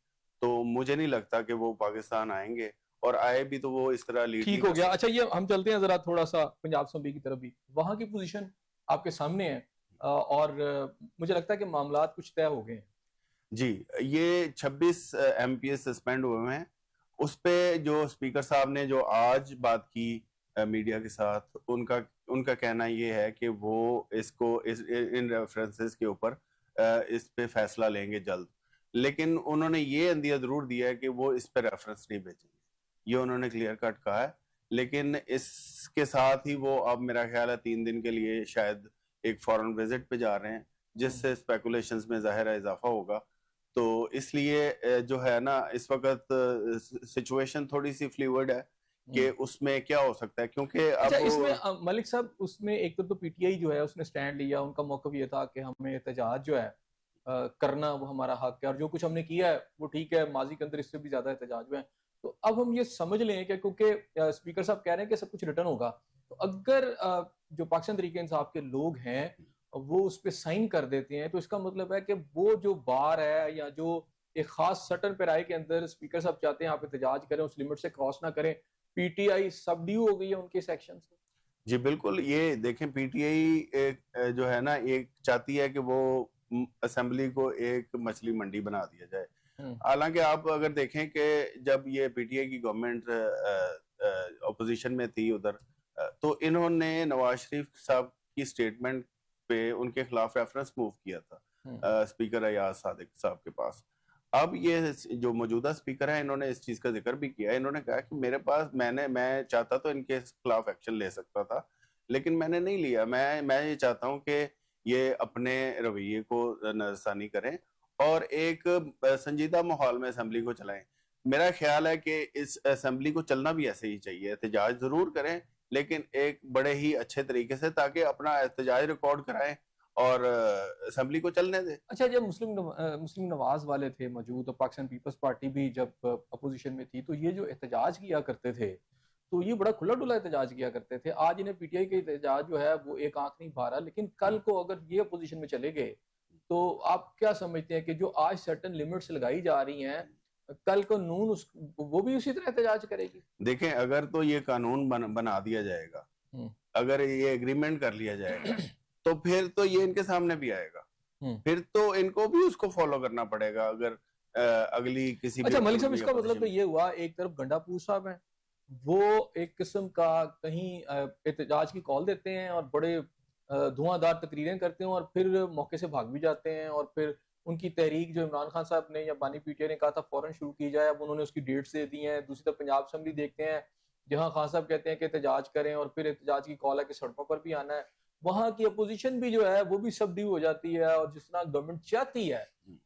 تو مجھے نہیں لگتا کہ وہ پاکستان آئیں گے, اور آئے بھی تو وہ اس طرح لیڈ ٹھیک ہو گیا. اچھا یہ ہم چلتے ہیں ذرا تھوڑا سا پنجاب اسمبلی کی طرف بھی, وہاں کی پوزیشن آپ کے سامنے ہے اور مجھے لگتا ہے کہ معاملات کچھ طے ہو گئے ہیں. جی, یہ 26 ایم پی ایس سسپینڈ ہوئے ہیں. اس پہ جو اسپیکر صاحب نے جو آج بات کی میڈیا کے ساتھ, ان کا کہنا یہ ہے کہ وہ اس کو ان ریفرنسز کے اوپر اس پہ فیصلہ لیں گے جلد, لیکن انہوں نے یہ عندیہ ضرور دیا ہے کہ وہ اس پہ ریفرنس نہیں بھیجیں گے. یہ انہوں نے کلیئر کٹ کہا ہے, لیکن اس کے ساتھ ہی وہ اب میرا خیال ہے 3 دن کے لیے شاید ایک فورن وزٹ پہ جا رہے ہیں, جس سے اسپیکولیشنز میں ظاہر ہے اضافہ ہوگا. تو اس لیے جو ہے نا اس وقت سچویشن تھوڑی سی فلیورڈ ہے کہ اس میں کیا ہو سکتا ہے, کیونکہ اب اس میں ملک صاحب اس میں ایک تو پی ٹی آئی جو ہے اس نے سٹینڈ لیا, ان کا موقف یہ تھا کہ ہمیں احتجاج جو ہے کرنا وہ ہمارا حق ہے, اور جو کچھ ہم نے کیا ہے وہ ٹھیک ہے, ماضی کے اندر اس سے بھی زیادہ احتجاج ہوئے ہیں. تو اب ہم یہ سمجھ لیں کہ کیونکہ اسپیکر صاحب کہہ رہے ہیں کہ سب کچھ ریٹرن ہوگا, تو اگر جو پاکستان تحریک انصاف کے لوگ ہیں وہ اس پہ سائن کر دیتے ہیں, تو اس کا مطلب ہے کہ وہ جو بار ہے یا جو ایک خاص سٹن پیرائے کے اندر اسپیکر صاحب چاہتے ہیں آپ احتجاج کریں, اس لیمٹ سے کراس نہ کریں, P T I sub due ہو گئی ہے ان کے سیکشن سے. جی بالکل, یہ دیکھیں پی ٹی آئی جو ہے نا ایک چاہتی ہے کہ وہ اسمبلی کو ایک مچھلی منڈی بنا دیا جائے. حالانکہ آپ اگر دیکھیں کہ جب یہ پی ٹی آئی کی گورنمنٹ اپوزیشن میں تھی ادھر, تو انہوں نے نواز شریف صاحب کی سٹیٹمنٹ پہ ان کے خلاف ریفرنس موو کیا تھا اسپیکر ایاز صادق صاحب کے پاس. اب یہ جو موجودہ اسپیکر ہیں انہوں نے اس چیز کا ذکر بھی کیا, انہوں نے کہا کہ میرے پاس میں چاہتا تو ان کے خلاف ایکشن لے سکتا تھا, لیکن میں نے نہیں لیا. میں یہ چاہتا ہوں کہ یہ اپنے رویے کو نظرثانی کریں اور ایک سنجیدہ ماحول میں اسمبلی کو چلائیں. میرا خیال ہے کہ اس اسمبلی کو چلنا بھی ایسے ہی چاہیے, احتجاج ضرور کریں لیکن ایک بڑے ہی اچھے طریقے سے, تاکہ اپنا احتجاج ریکارڈ کرائیں اور اسمبلی کو چلنے دیں. اچھا جب مسلم نواز والے تھے موجود, اور پاکستان پیپلز پارٹی بھی جب اپوزیشن میں تھی, تو یہ جو احتجاج کیا کرتے تھے تو یہ بڑا کھلا ڈلا احتجاج کیا کرتے تھے. آج انہیں پی ٹی آئی کے احتجاج جو ہے وہ ایک آنکھ نہیں بھا رہا, لیکن کل کو اگر یہ اپوزیشن میں چلے گئے تو آپ کیا سمجھتے ہیں کہ جو آج سرٹن لیمٹس لگائی جا رہی ہیں, کل کو نون وہ بھی اسی طرح احتجاج کرے گی؟ دیکھیں اگر تو یہ قانون بنا دیا جائے گا, اگر یہ ایگریمنٹ کر لیا جائے گا, تو پھر تو یہ ان کے سامنے بھی آئے گا, پھر تو ان کو بھی اس کو فالو کرنا پڑے گا. اگر اگلی کسی اچھا ملک صاحب اس کا مطلب تو یہ ہوا, ایک طرف گنڈا پور صاحب ہیں, وہ ایک قسم کا کہیں احتجاج کی کال دیتے ہیں اور بڑے دھواں دار تقریریں کرتے ہیں, اور پھر موقع سے بھاگ بھی جاتے ہیں, اور پھر ان کی تحریک جو عمران خان صاحب نے یا بانی پی ٹی آئی نے کہا تھا فوراً شروع کی جائے, اب انہوں نے اس کی ڈیٹس دے دی ہیں. دوسری طرف پنجاب اسمبلی دیکھتے ہیں جہاں خان صاحب کہتے ہیں کہ احتجاج کریں, اور پھر احتجاج کی کال ہے کہ سڑکوں پر بھی آنا ہے. وہاں کی اپوزیشن بھی جو ہے وہ بھی سب ڈیو ہو جاتی ہے, اور جس طرح گورنمنٹ چاہتی ہے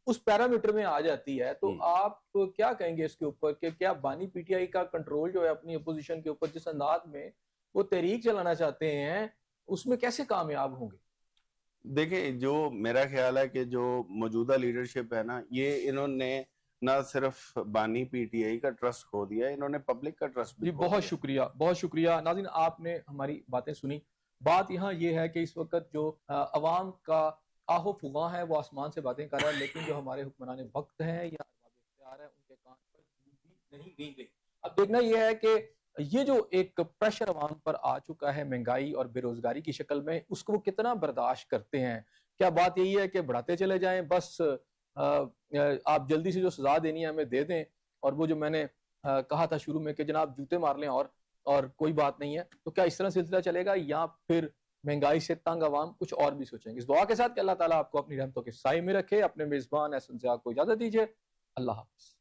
اس پیرامیٹر میں آ جاتی ہے. تو آپ کیا کہیں گے اس کے اوپر کہ کیا بانی پی ٹی آئی کا کنٹرول جو ہے اپنی اپوزیشن کے اوپر جس انداز میں وہ تحریک چلانا چاہتے ہیں اس میں کیسے کامیاب ہوں گے؟ دیکھیں جو میرا خیال ہے کہ جو موجودہ لیڈرشپ ہے نا, یہ انہوں نے نہ صرف بانی پی ٹی آئی کا ٹرسٹ کھو دیا, انہوں نے پبلک کا ٹرسٹ بھی. بہت شکریہ, بہت شکریہ. ناظرین آپ نے ہماری باتیں سنی. بات یہاں یہ ہے کہ اس وقت جو عوام کا آہو فغاں ہے وہ آسمان سے باتیں کر رہا ہے, لیکن جو ہمارے حکمران وقت ہیں یا ارباب اختیار ہیں ان کے کان پر بھی نہیں گئی. اب دیکھنا یہ ہے کہ یہ جو ایک پریشر عوام پر آ چکا ہے مہنگائی اور بے روزگاری کی شکل میں, اس کو وہ کتنا برداشت کرتے ہیں. کیا بات یہی ہے کہ بڑھاتے چلے جائیں, بس آپ جلدی سے جو سزا دینی ہے ہمیں دے دیں, اور وہ جو میں نے کہا تھا شروع میں کہ جناب جوتے مار لیں اور کوئی بات نہیں ہے, تو کیا اس طرح سلسلہ چلے گا, یا پھر مہنگائی سے تنگ عوام کچھ اور بھی سوچیں گے؟ اس دعا کے ساتھ کہ اللہ تعالیٰ آپ کو اپنی رحمتوں کے سائے میں رکھے. اپنے میزبان احسن زیاد کو اجازت دیجیے. اللہ حافظ.